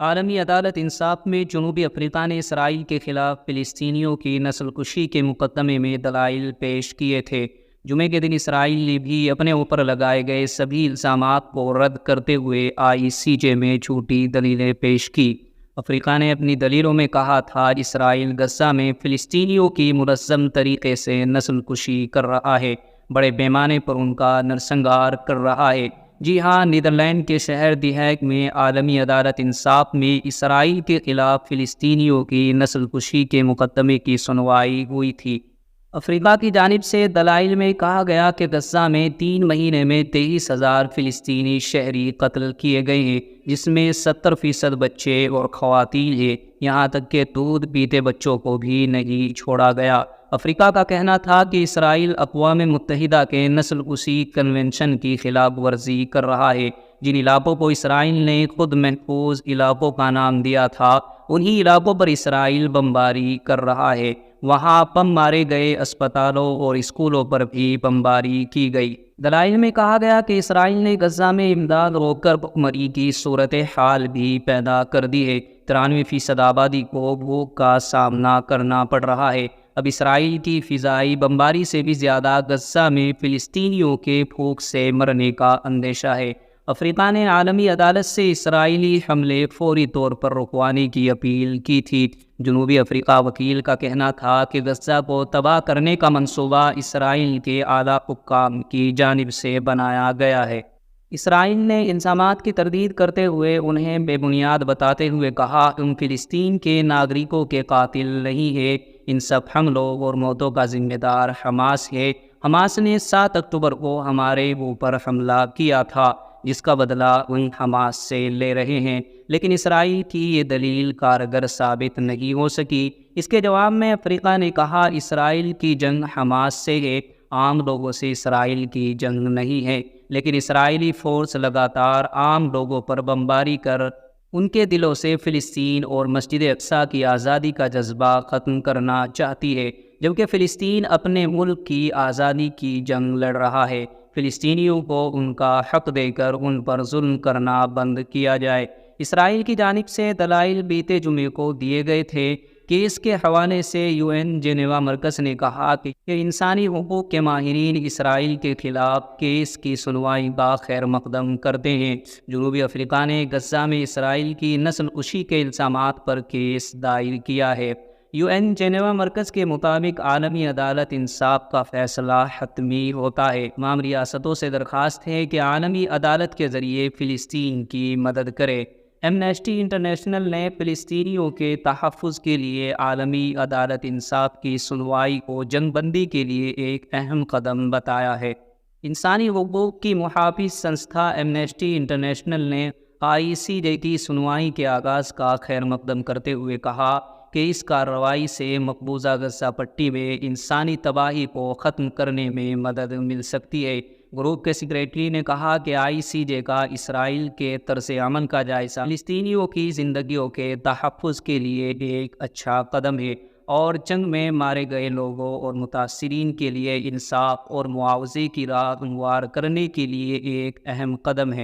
عالمی عدالت انصاف میں جنوبی افریقہ نے اسرائیل کے خلاف فلسطینیوں کی نسل کشی کے مقدمے میں دلائل پیش کیے تھے۔ جمعے کے دن اسرائیل نے بھی اپنے اوپر لگائے گئے سبھی الزامات کو رد کرتے ہوئے ICJ میں جھوٹی دلیلیں پیش کی۔ افریقہ نے اپنی دلیلوں میں کہا تھا اسرائیل غزہ میں فلسطینیوں کی منظم طریقے سے نسل کشی کر رہا ہے، بڑے پیمانے پر ان کا نرسنگار کر رہا ہے۔ جی ہاں، نیدرلینڈ کے شہر دی ہیگ میں عالمی عدالت انصاف میں اسرائیل کے خلاف فلسطینیوں کی نسل کشی کے مقدمے کی سنوائی ہوئی تھی۔ افریقہ کی جانب سے دلائل میں کہا گیا کہ غزہ میں 3 مہینے میں 23,000 فلسطینی شہری قتل کیے گئے ہیں، جس میں 70% بچے اور خواتین ہیں، یہاں تک کہ دودھ پیتے بچوں کو بھی نہیں چھوڑا گیا۔ افریقہ کا کہنا تھا کہ اسرائیل اقوام متحدہ کے نسل کشی کنونشن کی خلاف ورزی کر رہا ہے۔ جن علاقوں کو اسرائیل نے خود محفوظ علاقوں کا نام دیا تھا، انہی علاقوں پر اسرائیل بمباری کر رہا ہے۔ وہاں بم مارے گئے اسپتالوں اور اسکولوں پر بھی بمباری کی گئی۔ دلائل میں کہا گیا کہ اسرائیل نے غزہ میں امداد روک کر بھوکمری کی صورتحال بھی پیدا کر دی ہے۔ 93% آبادی کو بھوک کا سامنا کرنا پڑ رہا ہے۔ اب اسرائیل کی فضائی بمباری سے بھی زیادہ غزہ میں فلسطینیوں کے بھوک سے مرنے کا اندیشہ ہے۔ افریقہ نے عالمی عدالت سے اسرائیلی حملے فوری طور پر رکوانے کی اپیل کی تھی۔ جنوبی افریقہ وکیل کا کہنا تھا کہ غزہ کو تباہ کرنے کا منصوبہ اسرائیل کے اعلیٰ حکام کی جانب سے بنایا گیا ہے۔ اسرائیل نے الزامات کی تردید کرتے ہوئے انہیں بے بنیاد بتاتے ہوئے کہا کہ ان فلسطین کے ناگرکوں کے قاتل نہیں ہیں، ان سب حملوں اور موتوں کا ذمہ دار حماس ہے۔ حماس نے 7 اکتوبر کو ہمارے اوپر حملہ کیا تھا، جس کا بدلہ ان حماس سے لے رہے ہیں، لیکن اسرائیل کی یہ دلیل کارگر ثابت نہیں ہو سکی۔ اس کے جواب میں افریقہ نے کہا اسرائیل کی جنگ حماس سے ہے، عام لوگوں سے اسرائیل کی جنگ نہیں ہے، لیکن اسرائیلی فورس لگاتار عام لوگوں پر بمباری کر ان کے دلوں سے فلسطین اور مسجد اقصیٰ کی آزادی کا جذبہ ختم کرنا چاہتی ہے، جبکہ فلسطین اپنے ملک کی آزادی کی جنگ لڑ رہا ہے۔ فلسطینیوں کو ان کا حق دے کر ان پر ظلم کرنا بند کیا جائے۔ اسرائیل کی جانب سے دلائل بیتے جمعے کو دیے گئے تھے۔ کیس کے حوالے سے UN جنیوا مرکز نے کہا کہ انسانی حقوق کے ماہرین اسرائیل کے خلاف کیس کی سنوائی بخیر مقدم کرتے ہیں۔ جنوبی افریقہ نے غزہ میں اسرائیل کی نسل کشی کے الزامات پر کیس دائر کیا ہے۔ UN جنیوا مرکز کے مطابق عالمی عدالت انصاف کا فیصلہ حتمی ہوتا ہے۔ تمام ریاستوں سے درخواست ہے کہ عالمی عدالت کے ذریعے فلسطین کی مدد کرے۔ ایمنسٹی انٹرنیشنل نے فلسطینیوں کے تحفظ کے لیے عالمی عدالت انصاف کی سنوائی کو جنگ بندی کے لیے ایک اہم قدم بتایا ہے۔ انسانی حقوق کی محافظ سنستھا ایمنسٹی انٹرنیشنل نے ICJ کی سنوائی کے آغاز کا خیر مقدم کرتے ہوئے کہا کہ اس کارروائی سے مقبوضہ غزہ پٹی میں انسانی تباہی کو ختم کرنے میں مدد مل سکتی ہے۔ گروپ کے سیکریٹری نے کہا کہ ICJ کا اسرائیل کے طرز عمل کا جائزہ فلسطینیوں کی زندگیوں کے تحفظ کے لیے ایک اچھا قدم ہے اور جنگ میں مارے گئے لوگوں اور متاثرین کے لیے انصاف اور معاوضے کی راہ ہموار کرنے کے لیے ایک اہم قدم ہے۔